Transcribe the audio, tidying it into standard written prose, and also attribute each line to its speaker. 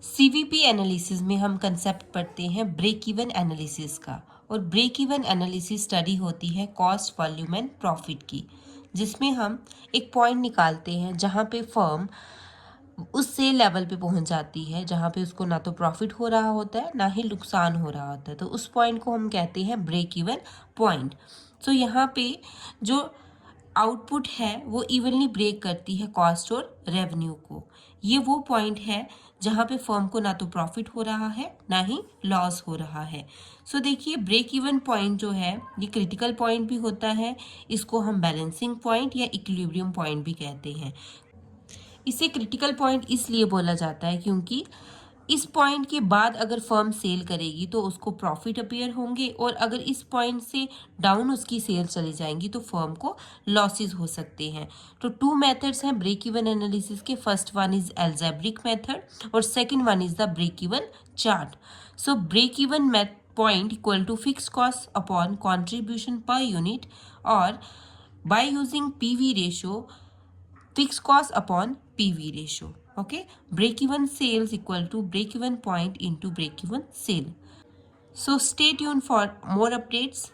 Speaker 1: CVP analysis में हम concept पढ़ते हैं ब्रेक इवन एनालिसिस का। और ब्रेक इवन एनालिसिस स्टडी होती है कॉस्ट, वॉल्यूम एंड प्रॉफिट की, जिसमें हम एक पॉइंट निकालते हैं जहां पे फर्म उस सेल लेवल पे पहुंच जाती है जहां पे उसको ना तो प्रॉफिट हो रहा होता है ना ही नुकसान हो रहा होता है। तो उस पॉइंट को हम कहते हैं ब्रेक इवन पॉइंट। सो यहाँ पे जो आउटपुट है वो इवनली ब्रेक करती है कॉस्ट और रेवेन्यू को। ये वो पॉइंट है जहाँ पे फर्म को ना तो प्रॉफिट हो रहा है ना ही लॉस हो रहा है। सो देखिए, ब्रेक इवन पॉइंट जो है ये क्रिटिकल पॉइंट भी होता है। इसको हम बैलेंसिंग पॉइंट या इक्विलिब्रियम पॉइंट भी कहते हैं। इसे क्रिटिकल पॉइंट इसलिए बोला जाता है क्योंकि इस पॉइंट के बाद अगर फर्म सेल करेगी तो उसको प्रॉफिट अपीयर होंगे, और अगर इस पॉइंट से डाउन उसकी सेल चली जाएंगी तो फर्म को लॉसेस हो सकते हैं। तो टू मेथड्स हैं ब्रेक इवन एनालिसिस के। First one is algebraic method और second one is the break even chart. So break even point equal to fix cost upon contribution per unit, और by using PV ratio fixed cost upon PV ratio. Okay, break even sales equal to break even point into break even sale. So stay tuned for more updates.